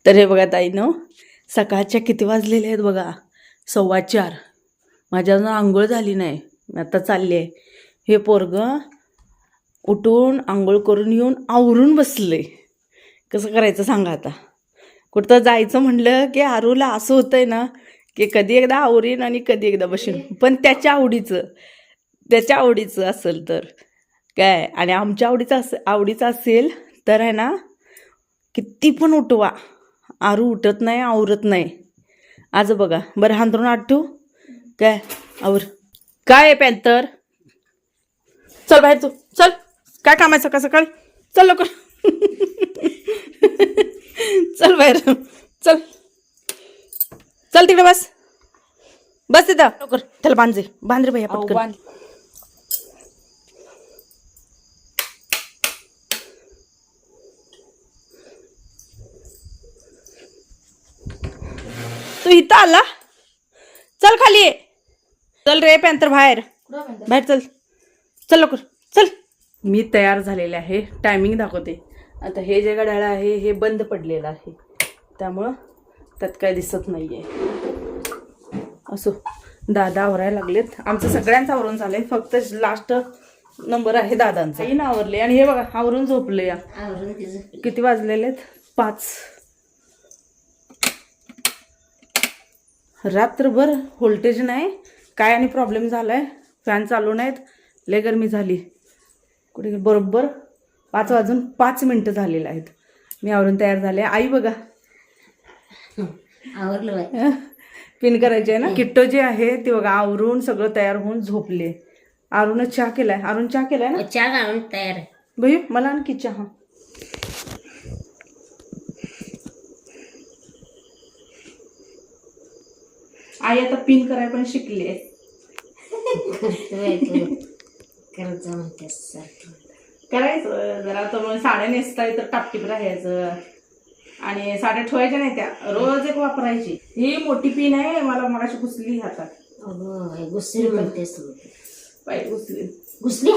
तर हे बघा ताईनं सकाळच्या किती वाजलेले आहेत बघा, 4:15. माझ्या अजून आंघोळ झाली नाही, मी आता चालली आहे. हे पोरगं उठून आंघोळ करून येऊन आवरून बसले. कसं करायचं सांगा आता. कुठं जायचं म्हणलं की आरूला असं होतंय ना की कधी एकदा आवरीन आणि कधी एकदा बसेन, पण त्याच्या आवडीचं असेल तर काय, आणि आमच्या आवडीचं असेल तर आहे ना, किती पण उठवा आरू उठत नाही, आवरत नाही. आज बघा, बरं हांतरून आठवू काय आवर. काय आहे पॅन्तर, चल बाहेर तू, चल. काय काम आहे सकाळ सकाळी, चल लवकर. चल बाहेर, चल चल तिकडे बस तिथं लवकर. त्याला बांध रे भैया पटकन. तू इथं आला, चल खाली ये. चल रे पॅन्तर, बाहेर चल चल लवकर चल. मी तयार झालेले आहे, टायमिंग दाखवते. आता हे जे घड्याळ आहे हे बंद पडलेलं आहे, त्यामुळं त्यात काय दिसत नाहीये. असो, दादा आवरायला लागलेत. आमचं सगळ्यांचं आवरून झालंय, फक्त लास्ट नंबर आहे दादांचा. ही ना आवरले आणि हे बघा आवरून झोपले. या किती वाजलेले आहेत, 5. रात्रभर व्होल्टेज नाही काय, आणि प्रॉब्लेम झालाय, फॅन चालू नाहीत, लय गरमी झाली. कुठे बरोबर 5:05 झालेले आहेत. मी आवरून तयार झाले. आई बघा आवरलं, पिन करायचे आहे ना. किट्टो जे आहे ते बघा आवरून सगळं तयार होऊन झोपले. आरून चहा केलाय, आरून चहा केलाय ना, चहा घालून तयार आहे. भैया मला आणखी चहा. आई आता पिन करायला पण शिकली आहे. करायचं जरा, तर साड्या नेसताय तर टापटीप राहायचं, आणि साड्या ठेवायच्या नाही, त्या रोज एक वापरायची. ही मोठी पिन आहे, मला मगाशी घुसली हातात. घुसली म्हणतेस पाय घुसली.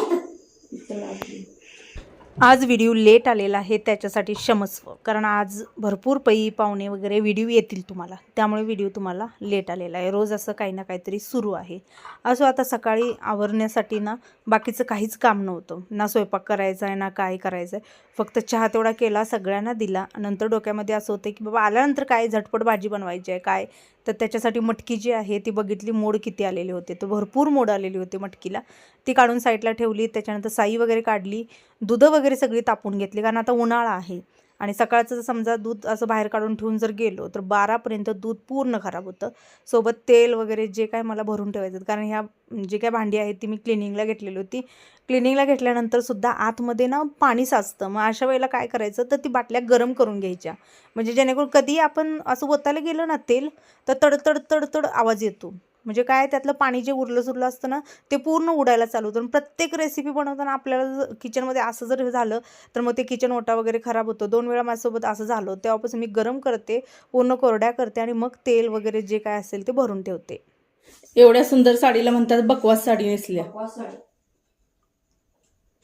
आज व्हिडिओ लेट आलेला आहे, त्याच्यासाठी क्षमस्व, कारण आज भरपूर पाहुणे वगैरे व्हिडिओ येतील तुम्हाला, त्यामुळे व्हिडिओ तुम्हाला लेट आलेला आहे. रोज असं काही ना काहीतरी सुरू आहे. असं आता सकाळी आवरण्यासाठी ना बाकीचं काहीच काम नव्हतं, ना स्वयंपाक करायचा आहे ना काय करायचं आहे, फक्त चहा तेवढा केला, सगळ्यांना दिला. नंतर डोक्यामध्ये असं होतं की बाबा आल्यानंतर काय झटपट भाजी बनवायची आहे काय, तर त्याच्यासाठी मटकी जी आहे ती बघितली, मोड किती आलेले होते, तर भरपूर मोड आलेले होते मटकीला. ती काढून साईडला ठेवली. त्याच्यानंतर साई वगैरे काढली, दूध वगैरे सगळी तापून घेतली, कारण आता उन्हाळा आहे. आणि सकाळचं समजा दूध असं बाहेर काढून ठेवून जर गेलो तर 12पर्यंत दूध पूर्ण खराब होतं. सोबत तेल वगैरे जे काय मला भरून ठेवायचं, कारण ह्या जे काय भांडी आहेत ती मी क्लिनिंगला घेतलेली होती. क्लिनिंगला घेतल्यानंतर सुद्धा आतमध्ये ना पाणी साचतं. मग अशा वेळेला काय करायचं, तर ती बाटल्या गरम करून घ्यायच्या, म्हणजे जेणेकरून कधी आपण असं ओतायला गेलं ना तेल, तर तडतड तडतड आवाज येतो. म्हणजे काय, त्यातलं पाणी जे उरलं सुरलं असतं ना ते पूर्ण उडायला चालू होतं. प्रत्येक रेसिपी बनवताना आपल्याला किचनमध्ये असं जर झालं तर मग ते किचन ओटा वगैरे खराब होतं. 2 वेळा माझ्यासोबत असं झालं. तेव्हापासून मी गरम करते, पूर्ण कोरड्या करते, आणि मग तेल वगैरे जे काय असेल ते भरून ठेवते. एवढ्या सुंदर साडीला म्हणतात बकवास साडी नेसल्या.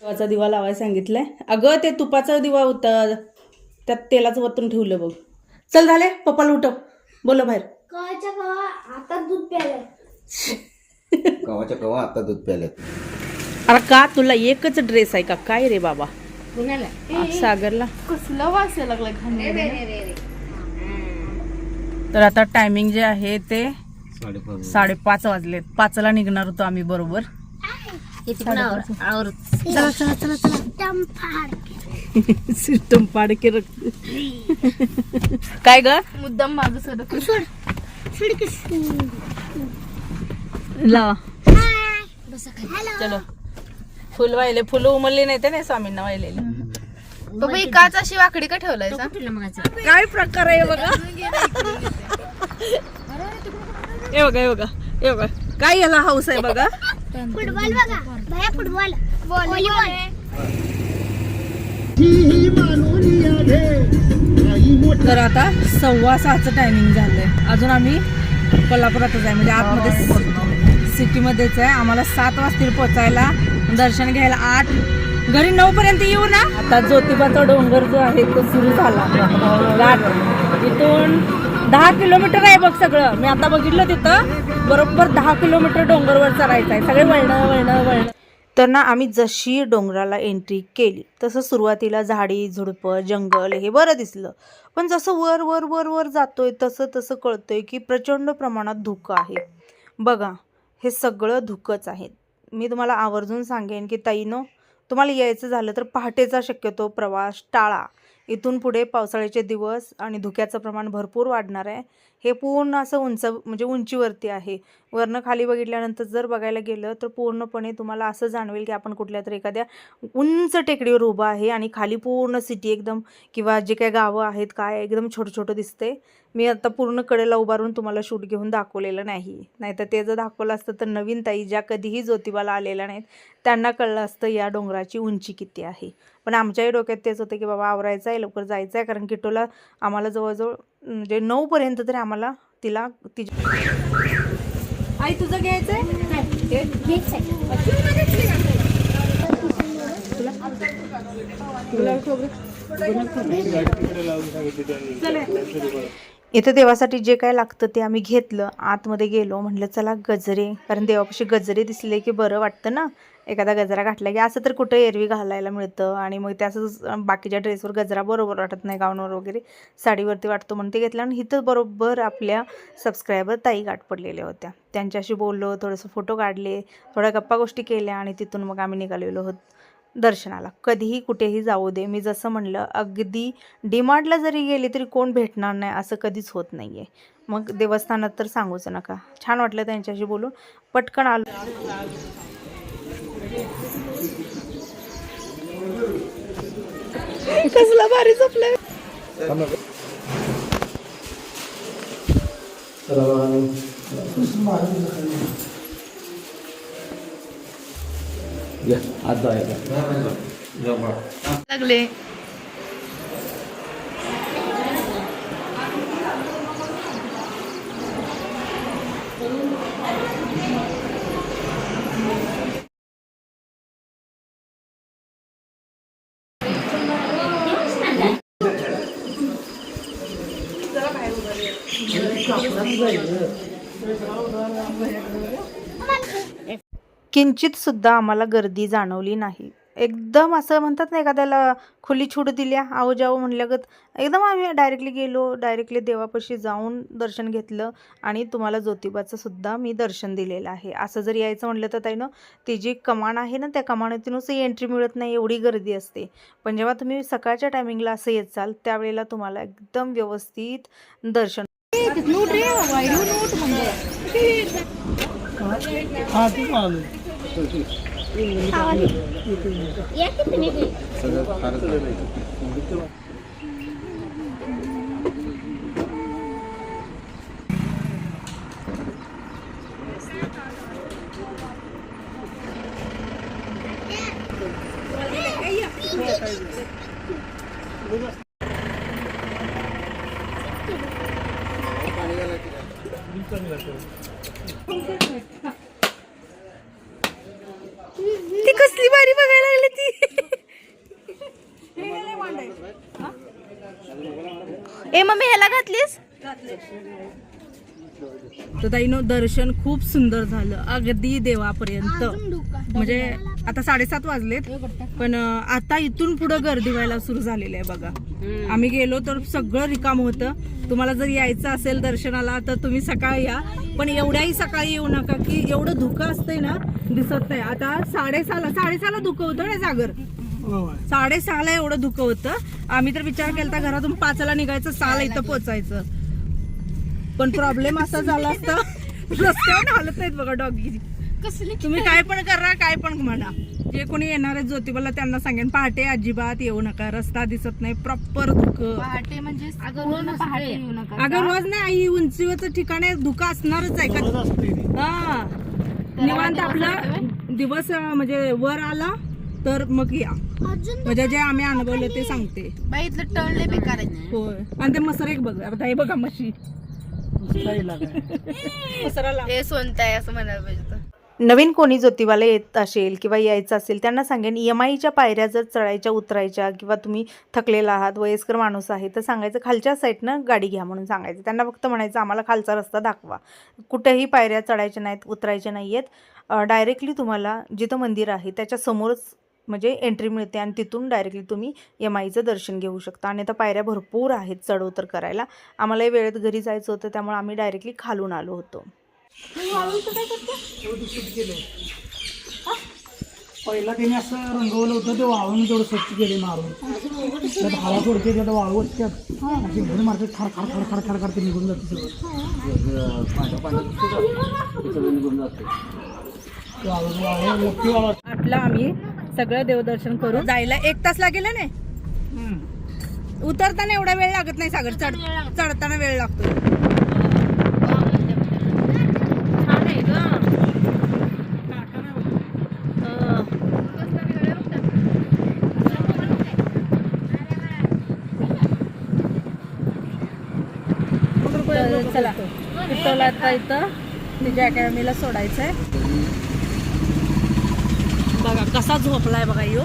तुपाचा दिवा लावायला सांगितलंय. अगं ते तुपाचा दिवा होता, त्यात तेलाचं वतून ठेवलं बघ. चल झाले, पप्पाला उठव, बोला बाहेर. कवाच्या कवा आता दूध प्यायला. कवाच्या कवा आता दूध प्यायला. अरे का तुला एकच ड्रेस आहे का काय रे बाबा. कुणाला सागरला कसला वास यायला लागलाय. तर आता टायमिंग जे आहे ते 5:30 वाजलेत. 5ला निघणार होतो आम्ही बरोबर. चला चला चला चला. सिस्टम पाड के काय ग, मुद्दाम माझं सरक लावा. चलो, फुल वाहिले, फुलं उमलली नाही ते नाही स्वामींना वाहिलेले. बाबा काच अशी वाकडी का ठेवलाय. काय प्रकार आहे बघा. हे बघा हे बघा हे बघा, काय याला हाऊस आहे बघा. फुटबॉल बघा भैया, फुटबॉल व्हॉलीबॉल. तर आता 6:15चं टायमिंग झालंय. अजून आम्ही कोल्हापुरातच आहे, म्हणजे आतमध्ये सिटीमध्येच आहे. आम्हाला 7 वाजतील पोचायला, दर्शन घ्यायला 8 घरी 9 पर्यंत येऊ ना. आता ज्योतिबाचा डोंगर जो आहे तो सुरू झाला. घाट इथून 10 किलोमीटर आहे बघ सगळं. मी आता बघितलं तिथं बरोबर 10 किलोमीटर डोंगरवर चढायचं आहे. सगळे वळणं. तर ना आम्ही जशी डोंगराला एंट्री केली तसं सुरुवातीला झाडी झुडपं जंगल हे बरं दिसलं, पण जसं वर वर वर वर जातोय तसं कळतंय की प्रचंड प्रमाणात धुकं आहे. बघा हे सगळं धुकंच आहे. मी तुम्हाला आवर्जून सांगेन की ताईनो, तुम्हाला यायचं झालं तर पहाटेचा शक्यतो प्रवास टाळा. इथून पुढे पावसाळ्याचे दिवस आणि धुक्याचं प्रमाण भरपूर वाढणार आहे. हे पूर्ण असं म्हणजे उंचीवरती आहे. वरनं खाली बघितल्यानंतर जर बघायला गेलं तर पूर्णपणे तुम्हाला असं जाणवेल की आपण कुठल्या तरी एखाद्या उंच टेकडीवर उभं आहे आणि खाली पूर्ण सिटी एकदम किंवा जे काही गावं आहेत काय एकदम छोटं दिसते. मी आता पूर्ण कडेला उभारून तुम्हाला शूट घेऊन दाखवलेलं नाहीतर ते जर दाखवलं असतं तर नवीन ताई ज्या कधीही ज्योतिबाला आलेल्या नाहीत त्यांना कळलं असतं या डोंगराची उंची किती आहे. पण आमच्याही डोक्यात तेच होतं की बाबा आवरायचं आहे, लवकर जायचं आहे, कारण किटोला आम्हाला जवळजवळ म्हणजे 9 पर्यंत तरी आम्हाला आई तुझं घ्यायचं आहे. इथं देवासाठी जे काय लागतं ते आम्ही घेतलं. आतमध्ये गेलो, म्हटलं चला गजरे, कारण देवापाशी गजरे दिसले की बरं वाटतं ना. एखादा गजरा घातला की असं तर कुठं एरवी घालायला मिळतं आणि मग ते असं बाकीच्या ड्रेसवर गजरा बरोबर वाटत नाही, गाऊनवर वगैरे साडीवरती वाटतो म्हणून ते घेतलं. आणि इथं बरोबर आपल्या सबस्क्रायबर ताई गाठ पडलेल्या होत्या. त्यांच्याशी बोललो, थोडंसं फोटो काढले, थोड्या गप्पा गोष्टी केल्या आणि तिथून मग आम्ही निघालेलो आहोत दर्शनाला. कधीही कुठेही जाऊ दे, मी जसं म्हणलं अगदी डीमार्टला जरी गेली तरी कोण भेटणार नाही असं कधीच होत नाही आहे. मग देवस्थानात तर सांगूच नका. छान वाटलं त्यांच्याशी बोलून, पटकन आलो. कसला भारी झोपलाय. लागले किंचित सुद्धा आम्हाला गर्दी जाणवली नाही. एकदम असं म्हणतात ना एखाद्याला खुली छूट दिल्या आहो जाओ म्हणल्यागत एकदम आम्ही डायरेक्टली गेलो. डायरेक्टली देवापाशी जाऊन दर्शन घेतलं आणि तुम्हाला ज्योतिबाचं सुद्धा मी दर्शन दिलेलं आहे. असं जर यायचं म्हटलं तर ताईनं ती जी कमान आहे ना त्या कमानीतूनच एंट्री मिळत नाही, एवढी गर्दी असते. पण जेव्हा तुम्ही सकाळच्या टायमिंगला असं येत चाल त्यावेळेला तुम्हाला एकदम व्यवस्थित दर्शन. ती कसली भारी बघायला लागली ती. ए मम्मी ह्याला घातलीस. तर ताईनं दर्शन खूप सुंदर झालं अगदी देवापर्यंत. म्हणजे आता 7:30 वाजलेत पण आता इथून पुढे गर्दी व्हायला सुरू झालेली आहे बघा. आम्ही गेलो तर सगळं रिकाम होतं. तुम्हाला जर यायचं असेल दर्शनाला तर तुम्ही सकाळी या, पण एवढ्याही सकाळी येऊ नका की एवढं धुकं असतंय ना दिसत नाही. आता 6:30ला धुकं होतं ना सागर, 6:30ला एवढं धुकं होतं. आम्ही तर विचार केला घरातून 5ला निघायचं, 6ला इथं पोहोचायचं. पण प्रॉब्लेम असा झाला असता रस्त्यावर हालत नाहीत बघा डॉगी. तुम्ही काय पण करा, काय पण म्हणा, जे कोणी येणार आहे ज्योतिबाला त्यांना सांगेन पहाटे अजिबात येऊ नका. रस्ता दिसत नाही, प्रॉपर धुकं. पहाटे म्हणजे पहाटे येऊ नका. अगं रोज नाही आई, उंचीवरचं ठिकाण आहे, धुकं असणारच आहे का. हा निवांत आपला दिवस म्हणजे वर आला तर मग या. म्हणजे जे आम्ही अनुभवलं ते सांगते. बाई इथलं टळले बेकार आहे. होय. आणि ते मसर एक बघ, आता हे बघा म्हशी हे सोनत आहे असं म्हणायला पाहिजे. नवीन कोणी ज्योतिबाला येत असेल किंवा यायचं असेल त्यांना सांगेन EMIच्या पायऱ्या जर चढायच्या उतरायच्या किंवा तुम्ही थकलेला आहात, वयस्कर माणूस आहे, तर सांगायचं खालच्या साईडनं गाडी घ्या म्हणून सांगायचं. त्यांना फक्त म्हणायचं आम्हाला खालचा रस्ता दाखवा, कुठेही पायऱ्या चढायच्या नाहीत, उतरायच्या नाही आहेत. डायरेक्टली तुम्हाला जिथं मंदिर आहे त्याच्या समोरच म्हणजे एंट्री मिळते आणि तिथून डायरेक्टली तुम्ही EMIचं दर्शन घेऊ शकता. आणि आता पायऱ्या भरपूर आहेत चढ उतर करायला. आम्हालाही वेळेत घरी जायचं होतं त्यामुळे आम्ही डायरेक्टली खालून आलो होतो. पहिला त्याने असं रंगवलं होतं ते वाळून तेवढं स्वच्छ केले मारून त्यात हवा सोडते त्यात वाळू त्यात अशी घर मारते खड खड खड खड खड खड ते निघून जाते सगळं निघून जाते. मोठी वाळू आटला आम्ही सगळं देवदर्शन करून जायला 1 तास लागेल नाही. उतरताना एवढा वेळ लागत नाही सागर, चढताना वेळ लागतो. चला पिटोला आता इथं तिच्या अकॅडमीला सोडायचं आहे. बघा कसा झोपलाय बघा यो,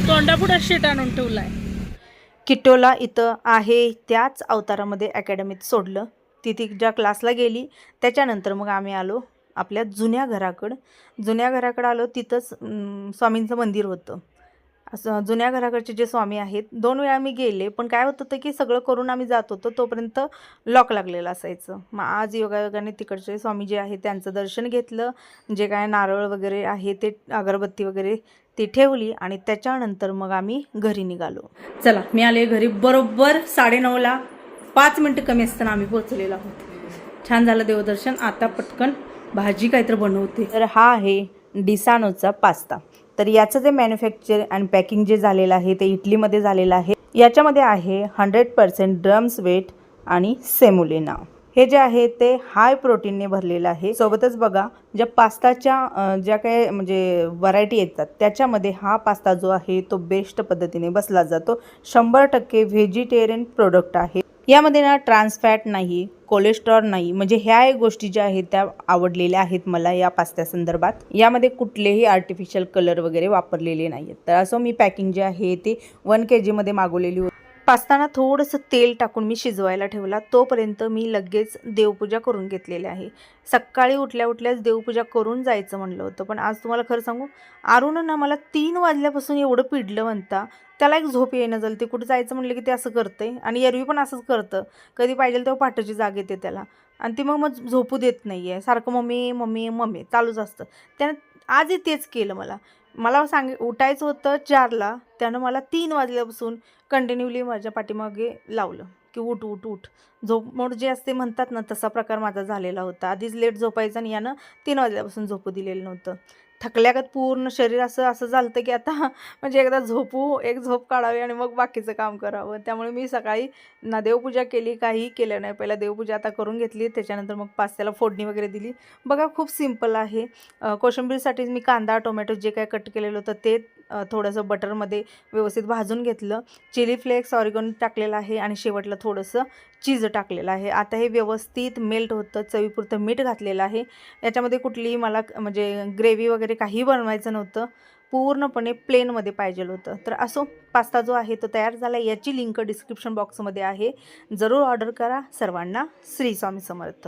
तोंडापुढे शीट आणून ठेवलाय. किट्टोला इथं आहे त्याच अवतारामध्ये अकॅडमीत सोडलं. तिथे ज्या क्लासला गेली त्याच्यानंतर मग आम्ही आलो आपल्या जुन्या घराकडं आलो. तिथंच स्वामींचं मंदिर होतं. असं जुन्या घराकडचे जे स्वामी आहेत 2 वेळा मी गेले, पण काय होत होतं की सगळं करून आम्ही जात होतो तोपर्यंत लॉक लागलेलं असायचं. मग आज योगायोगाने तिकडचे स्वामी जे आहे त्यांचं दर्शन घेतलं. जे काय नारळ वगैरे आहे ते अगरबत्ती वगैरे ती ठेवली आणि त्याच्यानंतर मग आम्ही घरी निघालो. चला मी आले घरी बरोबर 9:30ला 5 मिनिटं कमी असताना आम्ही पोहोचलेलो आहोत. छान झालं देवदर्शन. आता पटकन भाजी काहीतरी बनवते. तर हा आहे डिसानोचा पास्ता. तर याचं जे मॅन्युफॅक्चर आणि पॅकिंग जे झालेलं आहे ते इटलीमध्ये झालेलं आहे. याच्यामध्ये आहे 100% ड्रम्स वेट आणि सेमोलिना. हे जे आहे ते हाय प्रोटीनने भरलेलं आहे. सोबतच बघा ज्या पास्ताच्या ज्या काही म्हणजे व्हरायटी येतात त्याच्यामध्ये हा पास्ता जो आहे तो बेस्ट पद्धतीने बसला जातो. 100% व्हेजिटेरियन प्रोडक्ट आहे. यामध्ये ना ट्रान्स फॅट नाही, कोलेस्ट्रॉल नाही, म्हणजे ह्या गोष्टी ज्या आहेत त्या आवडलेल्या आहेत मला या पास्त्यासंदर्भात. यामध्ये कुठलेही आर्टिफिशियल कलर वगैरे वापरलेले नाही आहेत. तर असं मी पॅकिंग जे आहे ते 1 kg मागवलेली होती. पास्ताना थोडंसं तेल टाकून मी शिजवायला ठेवला. तोपर्यंत मी लगेच देवपूजा करून घेतलेली आहे. सकाळी उठल्याच देवपूजा करून जायचं म्हणलं होतं, पण आज तुम्हाला खरं सांगू आरुण ना मला 3 वाजल्यापासून एवढं पिडलं म्हणता. त्याला एक झोप येणं झालं. ते कुठं जायचं म्हणलं की ते असं करतंय आणि एरवी पण असंच करतं. कधी पाहिजे तेव्हा पहाटेची जाग येते त्याला आणि ती मग झोपू देत नाही आहे. सारखं मम्मी मम्मी मम्मी चालूच असतं. त्यानं आजही तेच केलं. मला उठायचं होतं 4ला, त्यानं मला 3 वाजल्यापासून कंटिन्यूली माझ्या पाठीमागे लावलं की उठ उठ उठ. झोपमोड जे असते म्हणतात ना तसा प्रकार माझा झालेला होता. आधीच लेट झोपायचं आणि यानं 3 वाजल्यापासून झोपू दिलेलं नव्हतं. थकल्यागत पूर्ण शरीर असं झालं की आता म्हणजे एकदा एक झोप काढावी आणि मग बाकीचं काम करावं. त्यामुळे मी सकाळी ना देवपूजा केली, काही केलं नाही. पहिला देवपूजा आता करून घेतली, त्याच्यानंतर मग पास्त्याला फोडणी वगैरे दिली. बघा खूप सिम्पल आहे. कोशिंबीरसाठी मी कांदा टोमॅटो जे काय कट केलेलं होतं ते थोडंसं बटरमध्ये व्यवस्थित भाजून घेतलं. चिली फ्लेक्स ऑरिगॅनो टाकलेलं आहे आणि शेवटला थोडंसं चीज टाकलेलं आहे. आता हे व्यवस्थित मेल्ट होतं. चवीपुरतं मीठ घातलेलं आहे. याच्यामध्ये कुठलीही मला म्हणजे ग्रेव्ही वगैरे काही बनवायचं नव्हतं. पूर्णपणे प्लेनमध्ये पाहिजे होतं. तर असो पास्ता जो आहे तो तयार झाला. याची लिंक डिस्क्रिप्शन बॉक्समध्ये आहे. जरूर ऑर्डर करा. सर्वांना श्री स्वामी समर्थ.